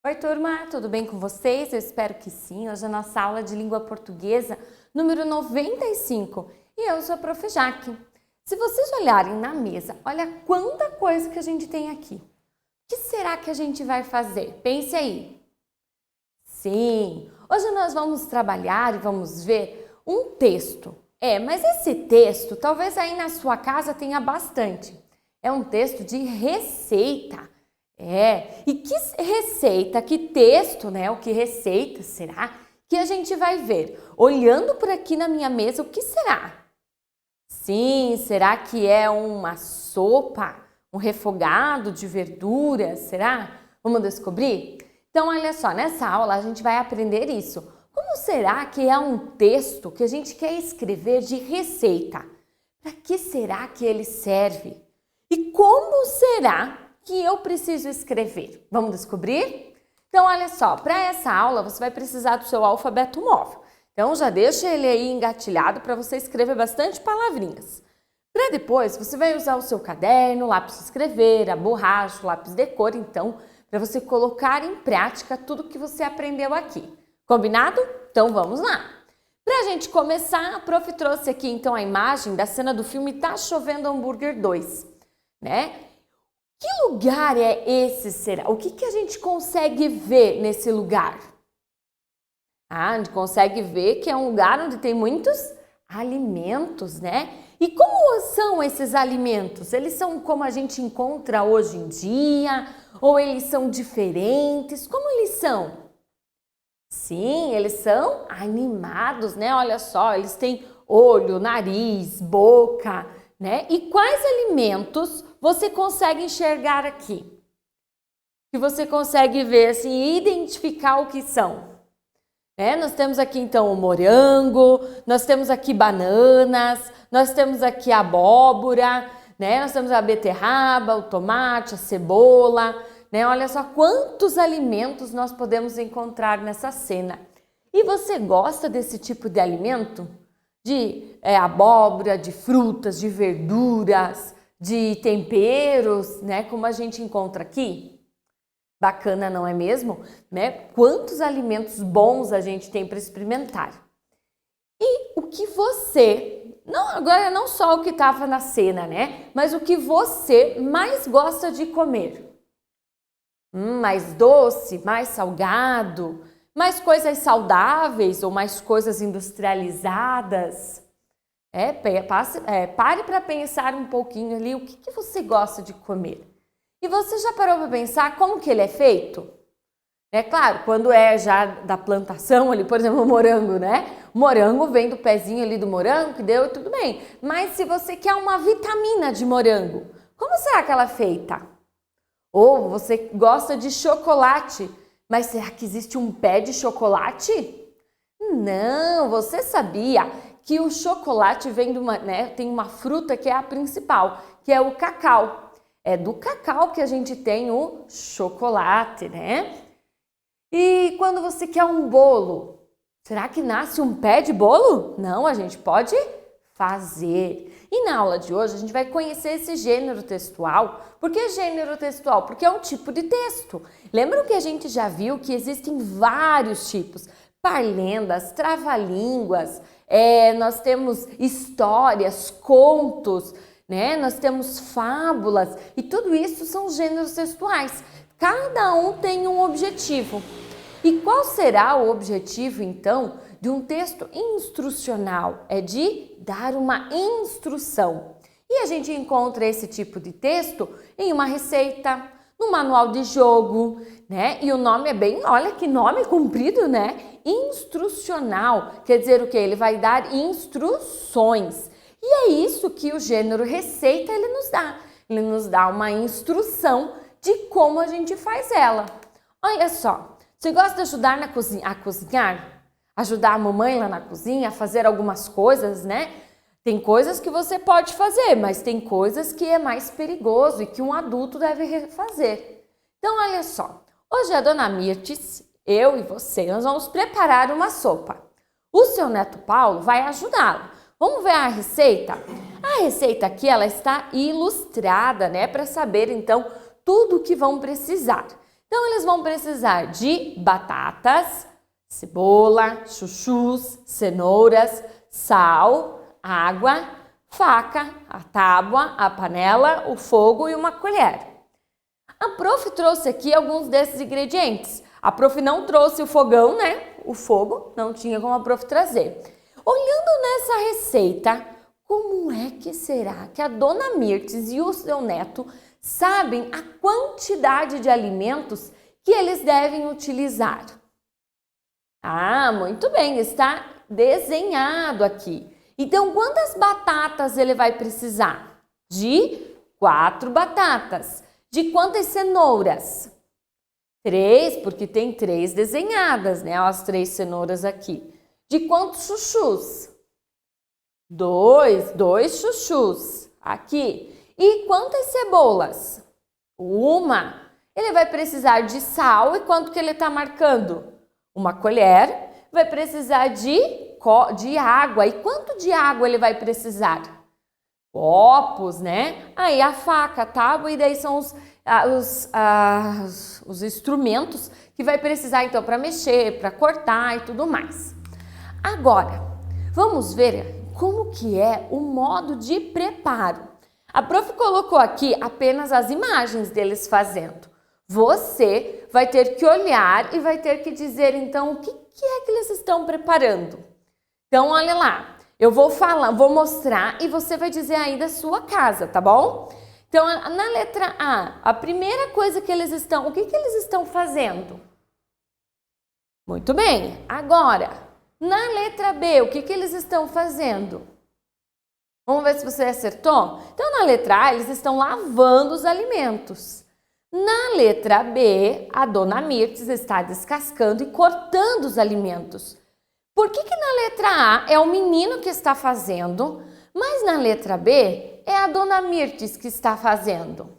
Oi, turma, tudo bem com vocês? Eu espero que sim. Hoje é a nossa aula de língua portuguesa número 95 e eu sou a Prof. Jaque. Se vocês olharem na mesa, olha quanta coisa que a gente tem aqui. O que será que a gente vai fazer? Pense aí. Sim, hoje nós vamos trabalhar e vamos ver um texto. Mas esse texto, talvez aí na sua casa tenha bastante. É um texto de receita. E que receita, que texto, né? O que receita será que a gente vai ver? Olhando por aqui na minha mesa, o que será? Sim, será que é uma sopa, um refogado de verduras, será? Vamos descobrir? Então, olha só, nessa aula a gente vai aprender isso. Como será que é um texto que a gente quer escrever de receita? Para que será que ele serve? E como será que eu preciso escrever? Vamos descobrir? Então, olha só, para essa aula você vai precisar do seu alfabeto móvel. Então, já deixa ele aí engatilhado para você escrever bastante palavrinhas. Para depois, você vai usar o seu caderno, lápis de escrever, a borracha, o lápis de cor, então, para você colocar em prática tudo que você aprendeu aqui. Combinado? Então, vamos lá! Para a gente começar, a prof trouxe aqui, então, a imagem da cena do filme Tá Chovendo Hambúrguer 2, né? Que lugar é esse, será? O que a gente consegue ver nesse lugar? A gente consegue ver que é um lugar onde tem muitos alimentos, né? E como são esses alimentos? Eles são como a gente encontra hoje em dia? Ou eles são diferentes? Como eles são? Sim, eles são animados, né? Olha só, eles têm olho, nariz, boca, né? E quais alimentos você consegue enxergar aqui? Que você consegue ver, assim, identificar o que são? Nós temos aqui, então, o morango, nós temos aqui bananas, nós temos aqui a abóbora, né? Nós temos a beterraba, o tomate, a cebola, né? Olha só quantos alimentos nós podemos encontrar nessa cena. E você gosta desse tipo de alimento? De abóbora, de frutas, de verduras, de temperos, né? Como a gente encontra aqui. Bacana, não é mesmo? Né? Quantos alimentos bons a gente tem para experimentar. E o que você, agora não só o que estava na cena, né? Mas o que você mais gosta de comer? Mais doce, mais salgado, mais coisas saudáveis ou mais coisas industrializadas? Pare para pensar um pouquinho ali o que você gosta de comer. E você já parou para pensar como que ele é feito? É claro, quando é já da plantação ali, por exemplo, o morango, né? O morango vem do pezinho ali do morango, que deu tudo bem. Mas se você quer uma vitamina de morango, como será que ela é feita? Ou você gosta de chocolate, mas será que existe um pé de chocolate? Não, você sabia que o chocolate vem de tem uma fruta que é a principal, que é o cacau. É do cacau que a gente tem o chocolate, né? E quando você quer um bolo, será que nasce um pé de bolo? Não, a gente pode fazer. E na aula de hoje a gente vai conhecer esse gênero textual. Por que gênero textual? Porque é um tipo de texto. Lembram que a gente já viu que existem vários tipos? Parlendas, trava-línguas, nós temos histórias, contos, né? Nós temos fábulas e tudo isso são gêneros textuais. Cada um tem um objetivo. E qual será o objetivo, então, de um texto instrucional? É de dar uma instrução. E a gente encontra esse tipo de texto em uma receita, no manual de jogo, né? E o nome é olha que nome comprido, né? Instrucional. Quer dizer o quê? Ele vai dar instruções. E é isso que o gênero receita ele nos dá. Ele nos dá uma instrução de como a gente faz ela. Olha só, você gosta de ajudar a cozinhar? Ajudar a mamãe lá na cozinha a fazer algumas coisas, né? Tem coisas que você pode fazer, mas tem coisas que é mais perigoso e que um adulto deve fazer. Então, olha só, hoje a dona Mirtes, eu e você, nós vamos preparar uma sopa. O seu neto Paulo vai ajudá-lo. Vamos ver a receita? A receita aqui, ela está ilustrada, né? Para saber, então, tudo o que vão precisar. Então, eles vão precisar de batatas, cebola, chuchus, cenouras, sal, água, faca, a tábua, a panela, o fogo e uma colher. A prof trouxe aqui alguns desses ingredientes. A prof não trouxe o fogão, né? O fogo, não tinha como a prof trazer. Olhando nessa receita, como é que será que a dona Mirtes e o seu neto sabem a quantidade de alimentos que eles devem utilizar? Ah, muito bem, está desenhado aqui. Então, quantas batatas ele vai precisar? De 4 batatas. De quantas cenouras? 3, porque tem 3 desenhadas, né? As 3 cenouras aqui. De quantos chuchus? 2 chuchus aqui. E quantas cebolas? 1. Ele vai precisar de sal e quanto que ele está marcando? 1 colher. Vai precisar de água. E quanto de água ele vai precisar? Copos, né? Aí a faca, a tábua, e daí são os instrumentos que vai precisar então para mexer, para cortar e tudo mais. Agora, vamos ver como que é o modo de preparo. A prof colocou aqui apenas as imagens deles fazendo. Você vai ter que olhar e vai ter que dizer então o que é que eles estão preparando. Então, olha lá. Eu vou mostrar e você vai dizer aí da sua casa, tá bom? Então, na letra A, a primeira coisa que eles estão... O que eles estão fazendo? Muito bem. Agora, na letra B, o que eles estão fazendo? Vamos ver se você acertou? Então, na letra A, eles estão lavando os alimentos. Na letra B, a dona Mirtes está descascando e cortando os alimentos. Por que na letra A é o menino que está fazendo, mas na letra B é a dona Mirtes que está fazendo?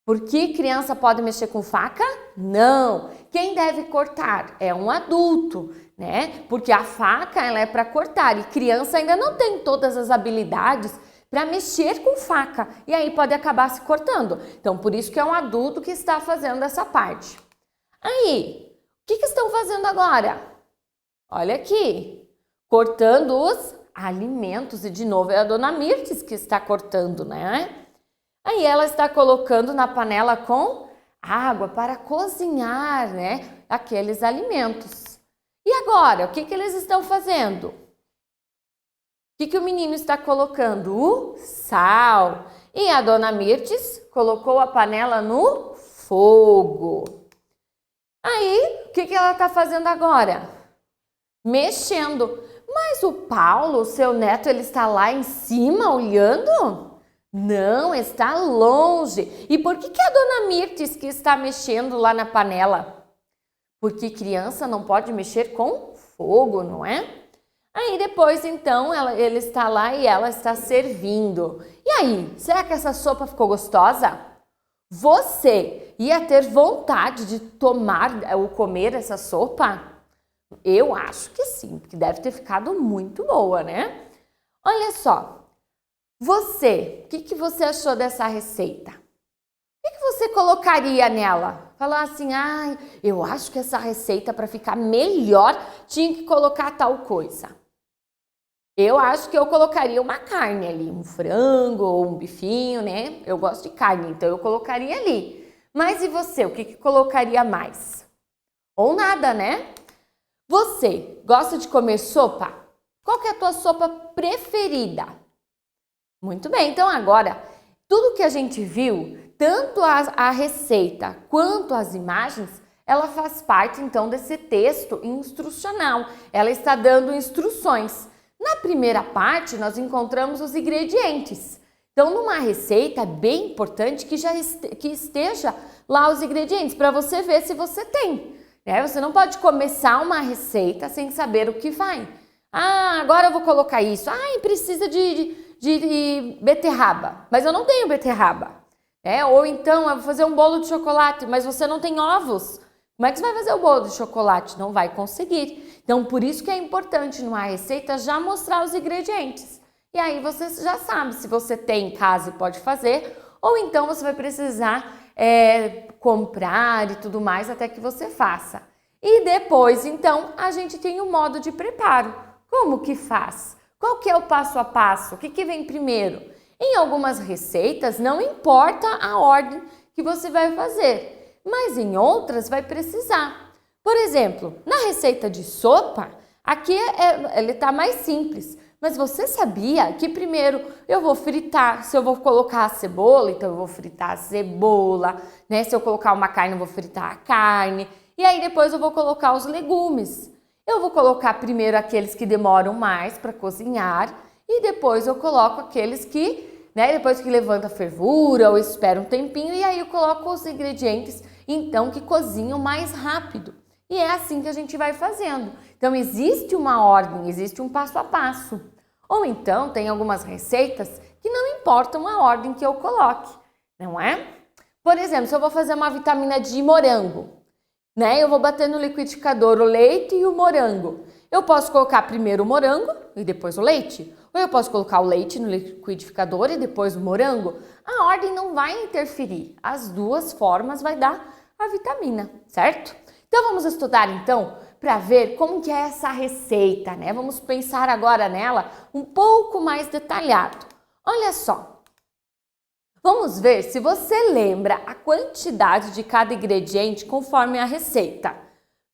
Por que criança pode mexer com faca? Não! Quem deve cortar? É um adulto, né? Porque a faca ela é para cortar e criança ainda não tem todas as habilidades para mexer com faca e aí pode acabar se cortando. Então, por isso que é um adulto que está fazendo essa parte. Aí, o que estão fazendo agora? Olha aqui, cortando os alimentos e de novo é a dona Mirtes que está cortando, né? Aí ela está colocando na panela com água para cozinhar, né, aqueles alimentos. E agora, o que eles estão fazendo? O que o menino está colocando? O sal. E a dona Mirtes colocou a panela no fogo. Aí, o que ela está fazendo agora? Mexendo. Mas o Paulo, seu neto, ele está lá em cima olhando? Não, está longe. E por que a dona Mirtes que está mexendo lá na panela? Porque criança não pode mexer com fogo, não é? Aí depois, então, ele está lá e ela está servindo. E aí, será que essa sopa ficou gostosa? Você ia ter vontade de tomar ou comer essa sopa? Eu acho que sim, porque deve ter ficado muito boa, né? Olha só, o que você achou dessa receita? O que você colocaria nela? Falar assim, eu acho que essa receita para ficar melhor tinha que colocar tal coisa. Eu acho que eu colocaria uma carne ali, um frango ou um bifinho, né? Eu gosto de carne, então eu colocaria ali. Mas e você, o que colocaria mais? Ou nada, né? Você gosta de comer sopa? Qual que é a tua sopa preferida? Muito bem, então agora, tudo que a gente viu, tanto a receita quanto as imagens, ela faz parte então desse texto instrucional. Ela está dando instruções. Na primeira parte, nós encontramos os ingredientes. Então, numa receita, é bem importante que esteja lá os ingredientes, para você ver se você tem. Né? Você não pode começar uma receita sem saber o que vai. Agora eu vou colocar isso. Precisa de beterraba, mas eu não tenho beterraba. Ou então, eu vou fazer um bolo de chocolate, mas você não tem ovos. Como é que você vai fazer o bolo de chocolate? Não vai conseguir. Então, por isso que é importante numa receita já mostrar os ingredientes. E aí você já sabe se você tem em casa e pode fazer, ou então você vai precisar comprar e tudo mais até que você faça. E depois, então, a gente tem o modo de preparo. Como que faz? Qual que é o passo a passo? O que vem primeiro? Em algumas receitas, não importa a ordem que você vai fazer, mas em outras vai precisar. Por exemplo, na receita de sopa, aqui ele está mais simples. Mas você sabia que primeiro eu vou fritar, se eu vou colocar a cebola, então eu vou fritar a cebola, né? Se eu colocar uma carne, eu vou fritar a carne. E aí depois eu vou colocar os legumes. Eu vou colocar primeiro aqueles que demoram mais para cozinhar e depois eu coloco aqueles que, né, depois que levanta a fervura, eu espero um tempinho e aí eu coloco os ingredientes, então, que cozinham mais rápido. E é assim que a gente vai fazendo. Então, existe uma ordem, existe um passo a passo. Ou então, tem algumas receitas que não importam a ordem que eu coloque, não é? Por exemplo, se eu vou fazer uma vitamina de morango, né? Eu vou bater no liquidificador o leite e o morango. Eu posso colocar primeiro o morango e depois o leite? Ou eu posso colocar o leite no liquidificador e depois o morango? A ordem não vai interferir. As duas formas vai dar a vitamina, certo? Então vamos estudar então para ver como que é essa receita, né? Vamos pensar agora nela um pouco mais detalhado. Olha só. Vamos ver se você lembra a quantidade de cada ingrediente conforme a receita.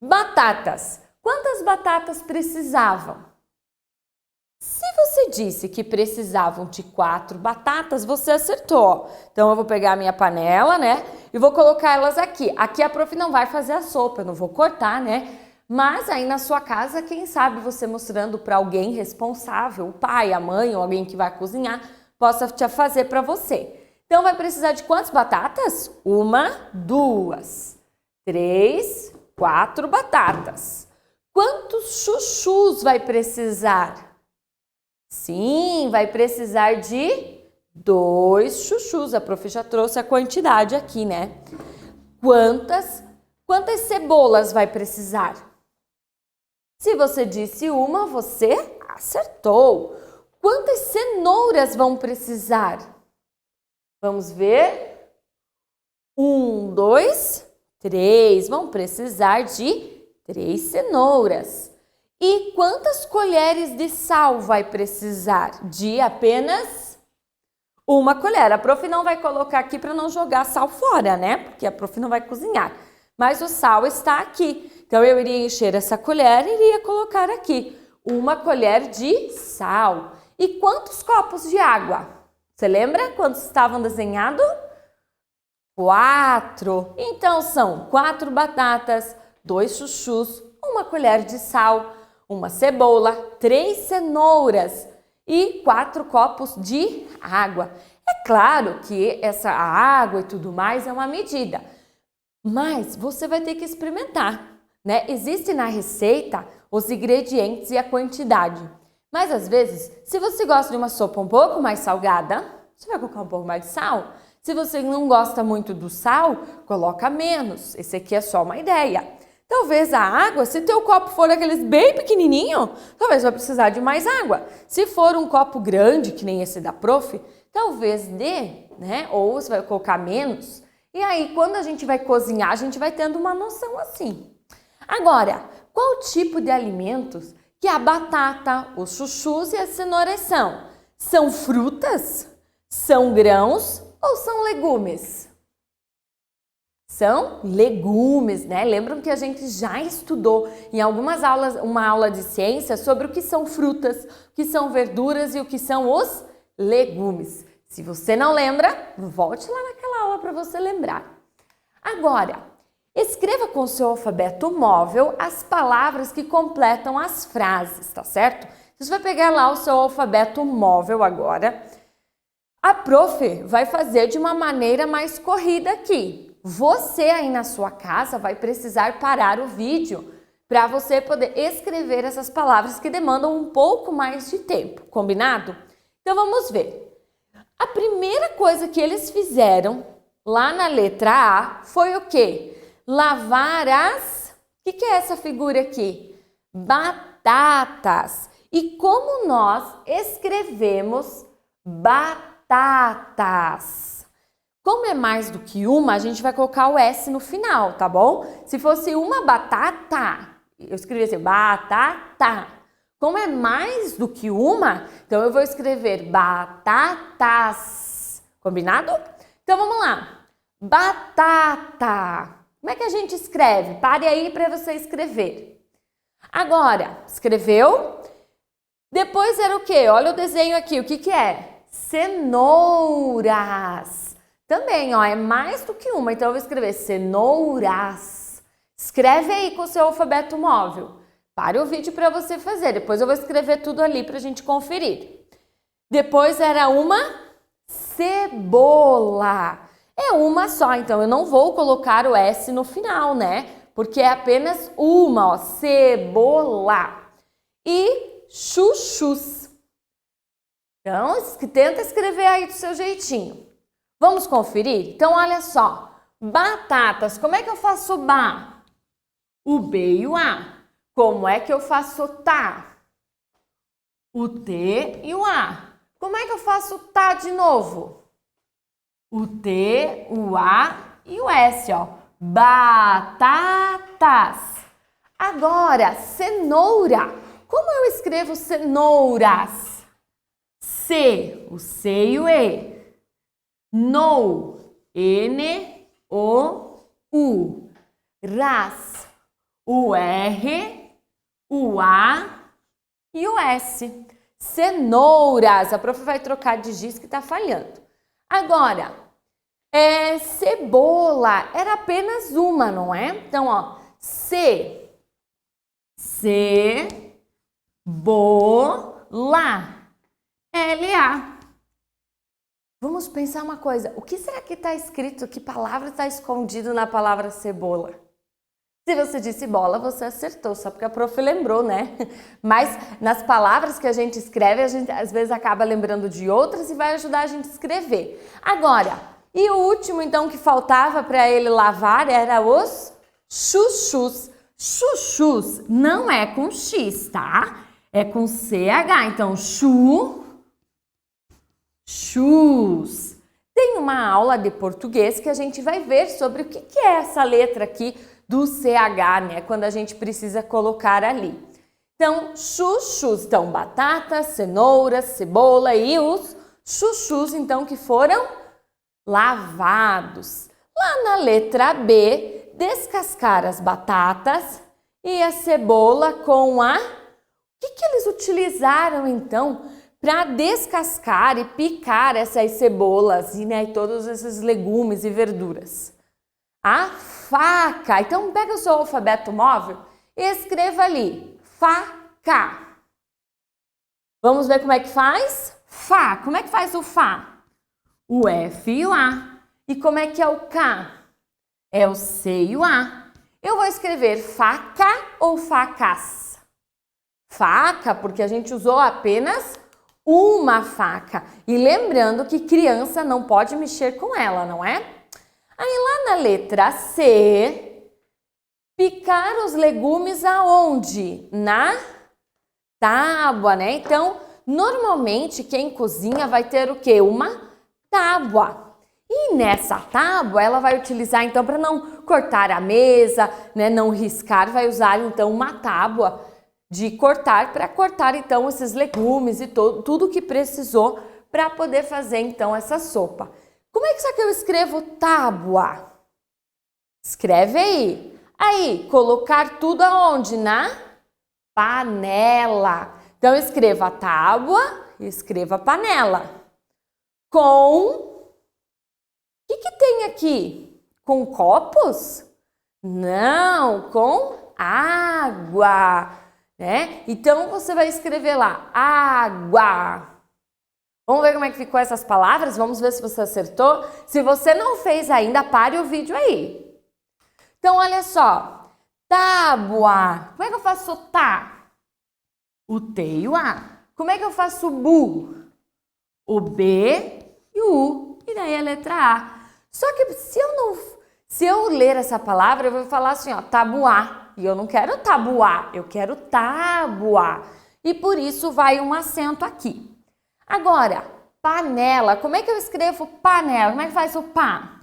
Batatas. Quantas batatas precisavam? Se você disse que precisavam de 4 batatas, você acertou. Então eu vou pegar a minha panela, né? E vou colocar elas aqui. Aqui a prof não vai fazer a sopa, eu não vou cortar, né? Mas aí na sua casa, quem sabe você mostrando para alguém responsável, o pai, a mãe ou alguém que vai cozinhar, possa te fazer para você. Então vai precisar de quantas batatas? 1, 2, 3, 4 batatas. Quantos chuchus vai precisar? Sim, vai precisar de 2 chuchus. A prof já trouxe a quantidade aqui, né? Quantas cebolas vai precisar? Se você disse 1, você acertou. Quantas cenouras vão precisar? Vamos ver. 1, 2, 3. Vão precisar de 3 cenouras. E quantas colheres de sal vai precisar? De apenas 1 colher. A prof não vai colocar aqui para não jogar sal fora, né? Porque a prof não vai cozinhar. Mas o sal está aqui. Então, eu iria encher essa colher e iria colocar aqui 1 colher de sal. E quantos copos de água? Você lembra quantos estavam desenhados? 4. Então, são 4 batatas, 2 chuchus, 1 colher de sal, 1 cebola, 3 cenouras e 4 copos de água. É claro que essa água e tudo mais é uma medida, mas você vai ter que experimentar, né? Existe na receita os ingredientes e a quantidade. Mas às vezes, se você gosta de uma sopa um pouco mais salgada, você vai colocar um pouco mais de sal. Se você não gosta muito do sal, coloca menos. Esse aqui é só uma ideia. Talvez a água, se teu copo for aqueles bem pequenininho, talvez vai precisar de mais água. Se for um copo grande, que nem esse da prof, talvez dê, né? Ou você vai colocar menos. E aí, quando a gente vai cozinhar, a gente vai tendo uma noção assim. Agora, qual tipo de alimentos que a batata, os chuchus e as cenouras são? São frutas? São grãos ou são legumes? São legumes, né? Lembram que a gente já estudou em algumas aulas, uma aula de ciência sobre o que são frutas, o que são verduras e o que são os legumes. Se você não lembra, volte lá naquela aula para você lembrar. Agora, escreva com o seu alfabeto móvel as palavras que completam as frases, tá certo? Você vai pegar lá o seu alfabeto móvel agora. A prof vai fazer de uma maneira mais corrida aqui. Você aí na sua casa vai precisar parar o vídeo para você poder escrever essas palavras que demandam um pouco mais de tempo, combinado? Então vamos ver. A primeira coisa que eles fizeram lá na letra A foi o quê? Lavar as... O que é essa figura aqui? Batatas. E como nós escrevemos batatas? Como é mais do que uma, a gente vai colocar o S no final, tá bom? Se fosse uma batata, eu escrevi assim, batata. Como é mais do que uma, então eu vou escrever batatas. Combinado? Então vamos lá. Batata. Como é que a gente escreve? Pare aí para você escrever. Agora, escreveu? Depois era o quê? Olha o desenho aqui, o que que é? Cenouras. Também, ó, é mais do que uma, então eu vou escrever cenouras. Escreve aí com o seu alfabeto móvel. Pare o vídeo para você fazer, depois eu vou escrever tudo ali para a gente conferir. Depois era uma cebola. É uma só, então eu não vou colocar o S no final, né? Porque é apenas uma, ó, cebola. E chuchus. Então, tenta escrever aí do seu jeitinho. Vamos conferir? Então, olha só. Batatas, como é que eu faço ba? O B e o A. Como é que eu faço tá? O T e o A. Como é que eu faço tá de novo? O T, o A e o S, ó. Batatas. Agora, cenoura. Como eu escrevo cenouras? C, o C e o E. No, N-O-U. Ras, o R, o A e o S. Cenouras. A prof vai trocar de giz que tá falhando. Agora, cebola. Era apenas uma, não é? Então, ó, C, bola. L-A. Vamos pensar uma coisa. O que será que está escrito? Que palavra está escondido na palavra cebola? Se você disse bola, você acertou, só porque a prof lembrou, né? Mas nas palavras que a gente escreve, a gente às vezes acaba lembrando de outras e vai ajudar a gente a escrever. Agora, e o último então que faltava para ele lavar era os chuchus. Chuchus não é com X, tá? É com CH, então chus. Tem uma aula de português que a gente vai ver sobre o que é essa letra aqui do CH, né? Quando a gente precisa colocar ali. Então, chuchus, então batatas, cenouras, cebola e os chuchus, então, que foram lavados. Lá na letra B, descascar as batatas e a cebola com a... O que eles utilizaram, então, para descascar e picar essas cebolas e, né, todos esses legumes e verduras? A faca. Então, pega o seu alfabeto móvel e escreva ali, faca. Vamos ver como é que faz? Fá. Como é que faz o Fá? O F e o A. E como é que é o K? É o C e o A. Eu vou escrever faca ou facas? Faca, porque a gente usou apenas uma faca. E lembrando que criança não pode mexer com ela, não é? Aí lá na letra C, picar os legumes aonde? Na tábua, né? Então, normalmente quem cozinha vai ter o quê? Uma tábua. E nessa tábua ela vai utilizar então para não cortar a mesa, né? Não riscar, vai usar então uma tábua de cortar para cortar então esses legumes e tudo que precisou para poder fazer então essa sopa. Como é que só que eu escrevo tábua? Escreve aí. Aí, colocar tudo aonde? Na panela. Então, escreva tábua e escreva panela. Com... O que tem aqui? Com copos? Não, com água, né? Então, você vai escrever lá, água. Vamos ver como é que ficou essas palavras? Vamos ver se você acertou. Se você não fez ainda, pare o vídeo aí. Então, olha só. Tábua. Como é que eu faço tá? O T e o A. Como é que eu faço bu? O B e o U. E daí a letra A. Só que se eu ler essa palavra, eu vou falar assim, ó, tabuá. E eu não quero tabuá, eu quero tábua. E por isso vai um acento aqui. Agora, panela. Como é que eu escrevo panela? Como é que faz o pá?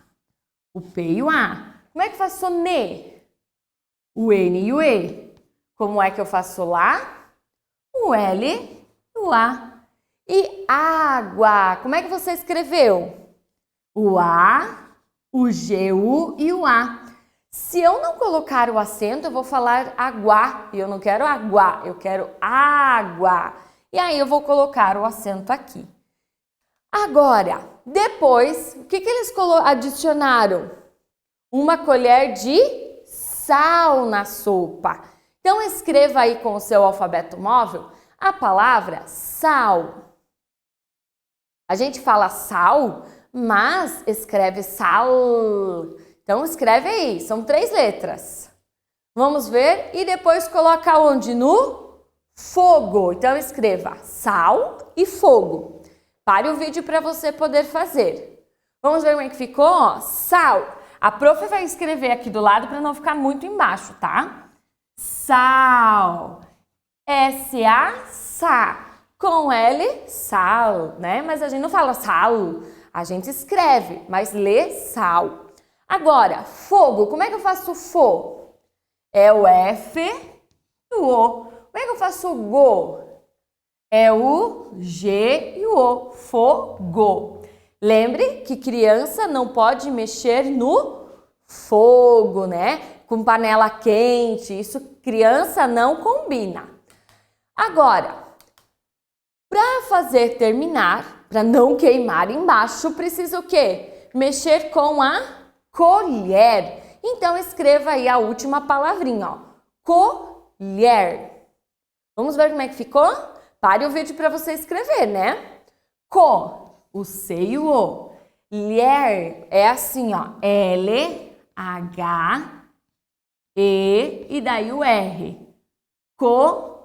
O P e o A. Como é que faço ne? O N e o E. Como é que eu faço lá? O L e o A. E água. Como é que você escreveu? O A, o G, U e o A. Se eu não colocar o acento, eu vou falar água. E eu não quero água, eu quero água. E aí eu vou colocar o acento aqui. Agora, depois, o que eles adicionaram? Uma colher de sal na sopa. Então, escreva aí com o seu alfabeto móvel a palavra sal. A gente fala sal, mas escreve sal. Então, escreve aí, são 3 letras. Vamos ver e depois coloca onde? No fogo. Então, escreva sal e fogo. Pare o vídeo para você poder fazer. Vamos ver como é que ficou? Ó, sal. A prof vai escrever aqui do lado para não ficar muito embaixo, tá? Sal. S-A, sa. Com L, sal, né? Mas a gente não fala sal. A gente escreve, mas lê sal. Agora, fogo. Como é que eu faço fo? É o F e o O. Como é que eu faço go? É o G e o O. Fogo. Lembre que criança não pode mexer no fogo, né? Com panela quente. Isso criança não combina. Agora, para fazer terminar, para não queimar embaixo, precisa o quê? Mexer com a colher. Então, escreva aí a última palavrinha, ó. Colher. Vamos ver como é que ficou? Pare o vídeo para você escrever, né? O C e o O. Ler é assim, ó. L, H, E e daí o R. Colher.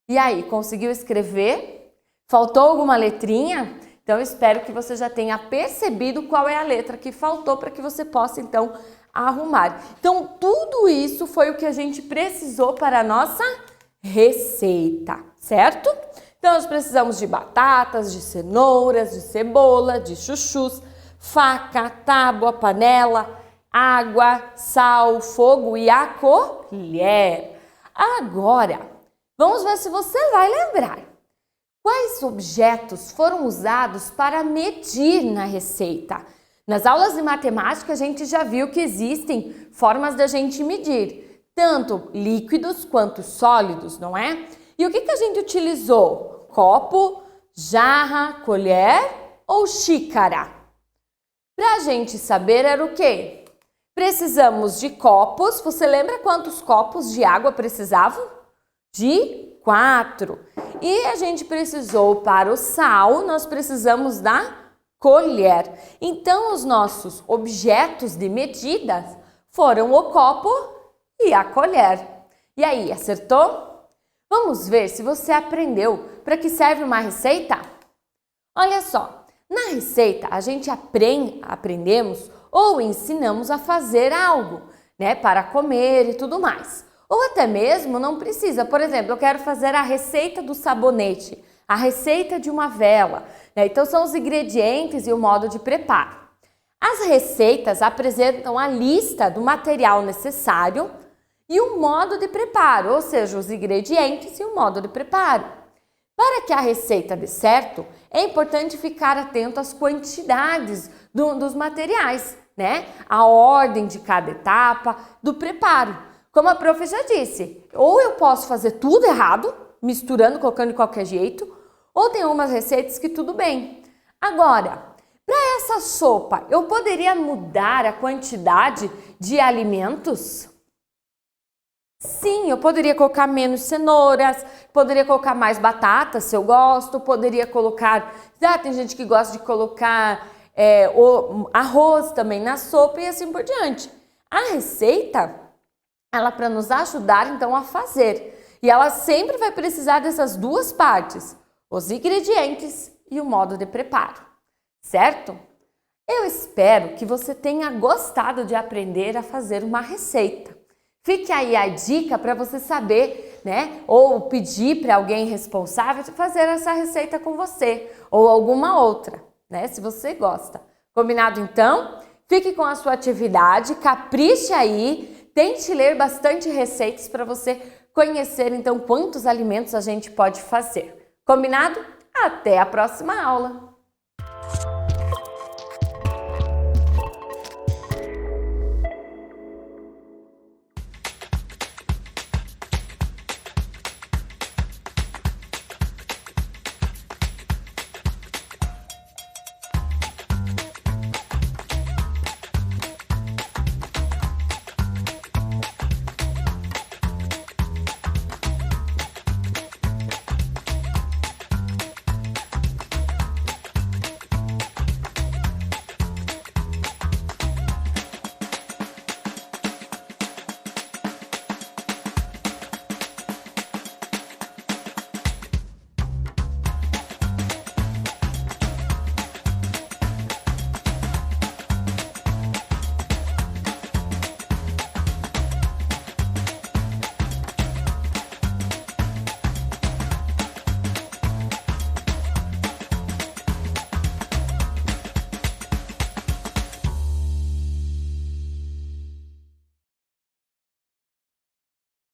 E aí, conseguiu escrever? Faltou alguma letrinha? Então, eu espero que você já tenha percebido qual é a letra que faltou para que você possa, então, arrumar. Então, tudo isso foi o que a gente precisou para a nossa receita, certo? Então, nós precisamos de batatas, de cenouras, de cebola, de chuchus, faca, tábua, panela, água, sal, fogo e a colher. Agora, vamos ver se você vai lembrar. Quais objetos foram usados para medir na receita? Nas aulas de matemática, a gente já viu que existem formas da gente medir, tanto líquidos quanto sólidos, não é? E o que a gente utilizou? Copo, jarra, colher ou xícara? Para a gente saber era o quê? Precisamos de copos. Você lembra quantos copos de água precisavam? De 4. E a gente precisou para o sal, nós precisamos da colher. Então, os nossos objetos de medidas foram o copo e a colher. E aí, acertou? Vamos ver se você aprendeu para que serve uma receita? Olha só, na receita a gente aprendemos ou ensinamos a fazer algo, né, para comer e tudo mais. Ou até mesmo não precisa. Por exemplo, eu quero fazer a receita do sabonete, a receita de uma vela, né? Então são os ingredientes e o modo de preparo. As receitas apresentam a lista do material necessário e o modo de preparo, ou seja, os ingredientes e o modo de preparo. Para que a receita dê certo, é importante ficar atento às quantidades dos materiais, né? A ordem de cada etapa do preparo. Como a prof já disse, ou eu posso fazer tudo errado, misturando, colocando de qualquer jeito, ou tem umas receitas que tudo bem. Agora, para essa sopa, eu poderia mudar a quantidade de alimentos? Sim, eu poderia colocar menos cenouras, poderia colocar mais batatas, se eu gosto, poderia colocar... tem gente que gosta de colocar arroz também na sopa e assim por diante. A receita, ela é para nos ajudar, então, a fazer. E ela sempre vai precisar dessas duas partes, os ingredientes e o modo de preparo, certo? Eu espero que você tenha gostado de aprender a fazer uma receita. Fique aí a dica para você saber né? Ou pedir para alguém responsável fazer essa receita com você, ou alguma outra, né? Se você gosta. Combinado então? Fique com a sua atividade, capriche aí, tente ler bastante receitas para você conhecer então quantos alimentos a gente pode fazer. Combinado? Até a próxima aula!